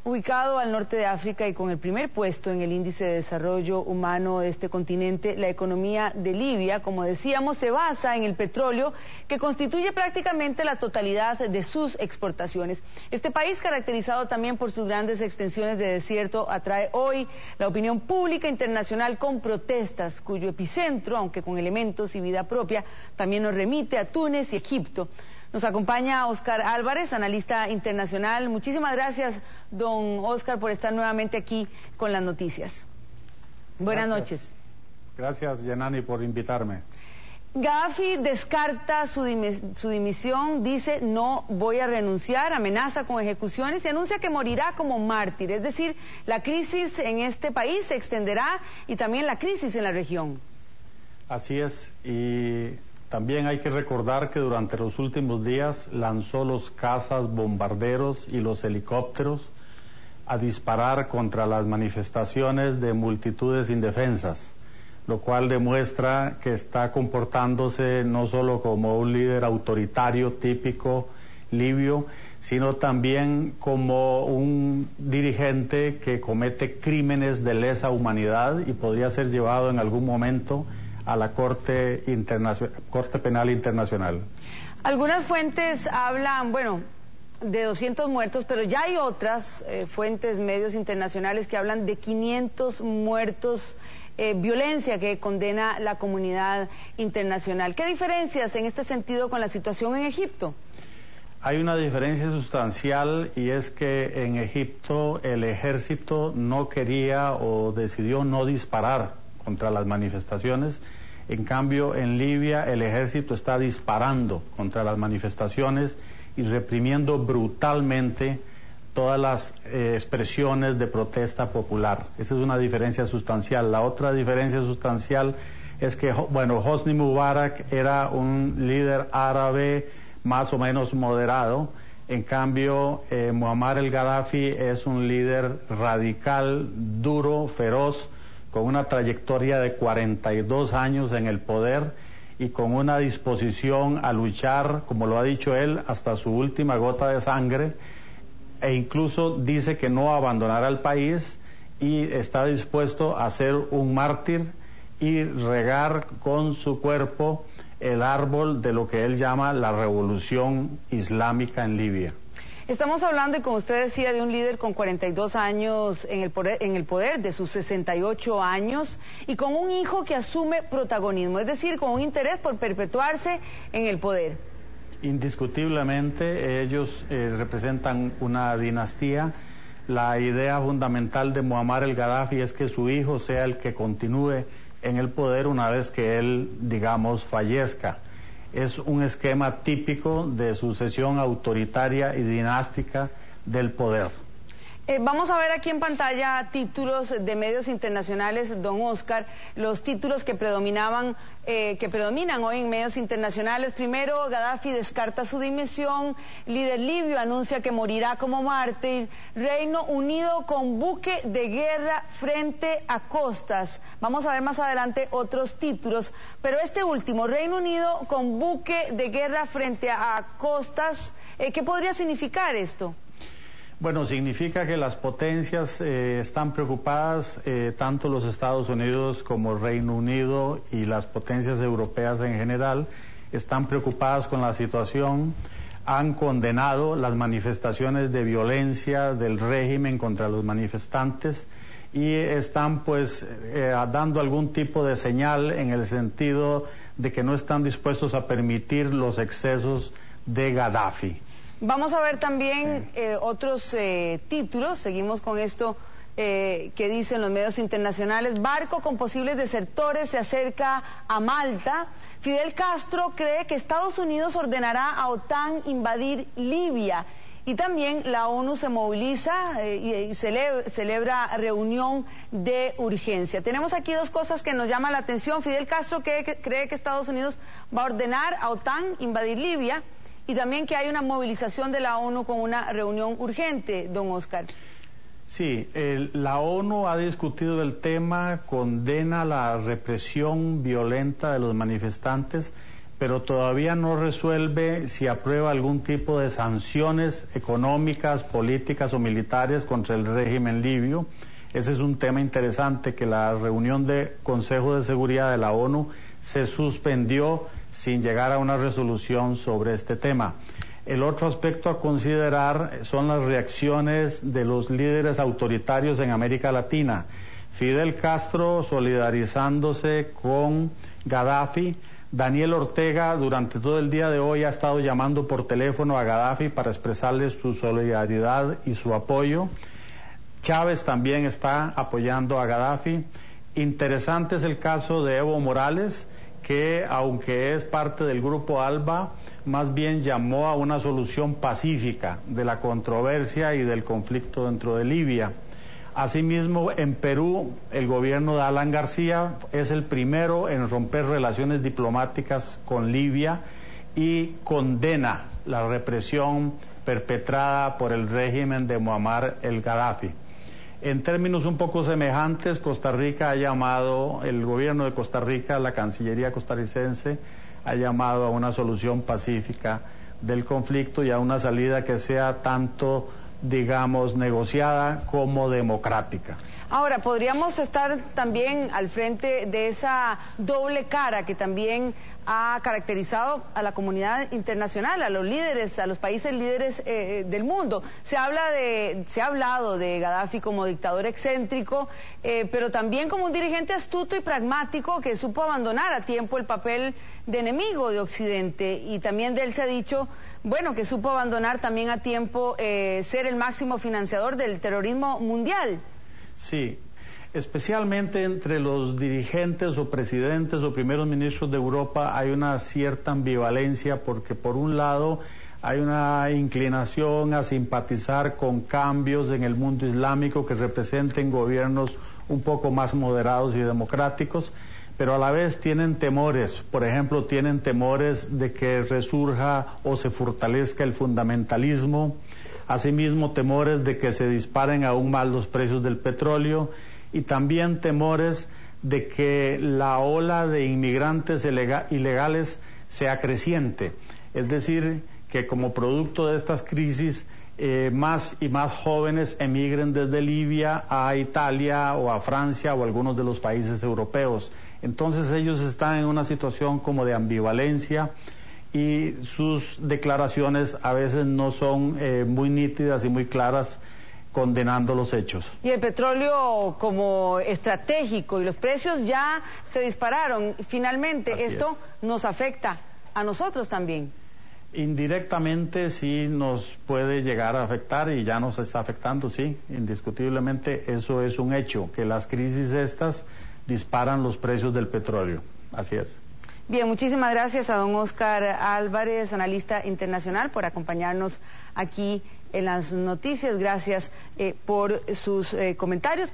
Ubicado al norte de África y con el primer puesto en el índice de desarrollo humano de este continente, la economía de Libia, como decíamos, se basa en el petróleo, que constituye prácticamente la totalidad de sus exportaciones. Este país, caracterizado también por sus grandes extensiones de desierto, atrae hoy la opinión pública internacional con protestas, cuyo epicentro, aunque con elementos y vida propia, también nos remite a Túnez y Egipto. Nos acompaña Óscar Álvarez, analista internacional. Muchísimas gracias, don Óscar, por estar nuevamente aquí con las noticias. Buenas noches. Gracias, Yanani, por invitarme. Gaddafi descarta su dimisión, dice no voy a renunciar, amenaza con ejecuciones y anuncia que morirá como mártir. Es decir, la crisis en este país se extenderá y también la crisis en la región. Así es, y también hay que recordar que durante los últimos días lanzó los cazas bombarderos y los helicópteros a disparar contra las manifestaciones de multitudes indefensas, lo cual demuestra que está comportándose no solo como un líder autoritario típico libio, sino también como un dirigente que comete crímenes de lesa humanidad y podría ser llevado en algún momento a la Corte Penal Internacional. Algunas fuentes hablan, bueno, de 200 muertos, pero ya hay otras fuentes, medios internacionales que hablan de 500 muertos, violencia que condena la comunidad internacional. ¿Qué diferencias en este sentido con la situación en Egipto? Hay una diferencia sustancial y es que en Egipto el ejército no quería o decidió no disparar contra las manifestaciones. En cambio, en Libia el ejército está disparando contra las manifestaciones y reprimiendo brutalmente todas las expresiones de protesta popular. Esa es una diferencia sustancial. La otra diferencia sustancial es que, bueno, Hosni Mubarak era un líder árabe más o menos moderado. En cambio, Muammar el Gaddafi es un líder radical, duro, feroz, con una trayectoria de 42 años en el poder y con una disposición a luchar, como lo ha dicho él, hasta su última gota de sangre, e incluso dice que no abandonará el país y está dispuesto a ser un mártir y regar con su cuerpo el árbol de lo que él llama la revolución islámica en Libia. Estamos hablando, y como usted decía, de un líder con 42 años en el poder, de sus 68 años, y con un hijo que asume protagonismo, es decir, con un interés por perpetuarse en el poder. Indiscutiblemente, ellos representan una dinastía. La idea fundamental de Muammar el Gaddafi es que su hijo sea el que continúe en el poder una vez que él, digamos, fallezca. Es un esquema típico de sucesión autoritaria y dinástica del poder. Vamos a ver aquí en pantalla títulos de medios internacionales, don Óscar, los títulos que predominan hoy en medios internacionales. Primero, Gaddafi descarta su dimisión, líder libio anuncia que morirá como mártir, Reino Unido con buque de guerra frente a costas. Vamos a ver más adelante otros títulos, pero este último, Reino Unido con buque de guerra frente a costas, ¿qué podría significar esto? Bueno, significa que las potencias están preocupadas, tanto los Estados Unidos como el Reino Unido y las potencias europeas en general, están preocupadas con la situación, han condenado las manifestaciones de violencia del régimen contra los manifestantes y están pues dando algún tipo de señal en el sentido de que no están dispuestos a permitir los excesos de Gaddafi. Vamos a ver también otros títulos, seguimos con esto que dicen los medios internacionales. Barco con posibles desertores se acerca a Malta. Fidel Castro cree que Estados Unidos ordenará a OTAN invadir Libia. Y también la ONU se moviliza y celebra reunión de urgencia. Tenemos aquí dos cosas que nos llaman la atención. Fidel Castro cree que Estados Unidos va a ordenar a OTAN invadir Libia. Y también que hay una movilización de la ONU con una reunión urgente, don Óscar. Sí, la ONU ha discutido el tema, condena la represión violenta de los manifestantes, pero todavía no resuelve si aprueba algún tipo de sanciones económicas, políticas o militares contra el régimen libio. Ese es un tema interesante, que la reunión de Consejo de Seguridad de la ONU se suspendió sin llegar a una resolución sobre este tema. El otro aspecto a considerar son las reacciones de los líderes autoritarios en América Latina. Fidel Castro solidarizándose con Gaddafi. Daniel Ortega durante todo el día de hoy ha estado llamando por teléfono a Gaddafi para expresarle su solidaridad y su apoyo. Chávez también está apoyando a Gaddafi. Interesante es el caso de Evo Morales, que aunque es parte del grupo ALBA, más bien llamó a una solución pacífica de la controversia y del conflicto dentro de Libia. Asimismo, en Perú, el gobierno de Alan García es el primero en romper relaciones diplomáticas con Libia y condena la represión perpetrada por el régimen de Muammar el Gaddafi. En términos un poco semejantes, Costa Rica ha llamado, el gobierno de Costa Rica, la Cancillería costarricense, ha llamado a una solución pacífica del conflicto y a una salida que sea tanto, digamos, negociada como democrática. Ahora, podríamos estar también al frente de esa doble cara que también ha caracterizado a la comunidad internacional, a los líderes, a los países líderes del mundo. Se ha hablado de Gaddafi como dictador excéntrico, pero también como un dirigente astuto y pragmático que supo abandonar a tiempo el papel de enemigo de Occidente, y también de él se ha dicho, bueno, que supo abandonar también a tiempo ser el máximo financiador del terrorismo mundial. Sí, especialmente entre los dirigentes o presidentes o primeros ministros de Europa hay una cierta ambivalencia, porque por un lado hay una inclinación a simpatizar con cambios en el mundo islámico que representen gobiernos un poco más moderados y democráticos, pero a la vez tienen temores. Por ejemplo, tienen temores de que resurja o se fortalezca el fundamentalismo, asimismo temores de que se disparen aún más los precios del petróleo, y también temores de que la ola de inmigrantes ilegales sea creciente. Es decir, que como producto de estas crisis, más y más jóvenes emigren desde Libia a Italia o a Francia o a algunos de los países europeos. Entonces ellos están en una situación como de ambivalencia, y sus declaraciones a veces no son muy nítidas y muy claras, condenando los hechos. Y el petróleo como estratégico, y los precios ya se dispararon. Finalmente, esto nos afecta a nosotros también. Indirectamente sí nos puede llegar a afectar, y ya nos está afectando, sí, indiscutiblemente eso es un hecho, que las crisis estas disparan los precios del petróleo. Así es. Bien, muchísimas gracias a don Oscar Álvarez, analista internacional, por acompañarnos aquí en las noticias. Gracias por sus comentarios.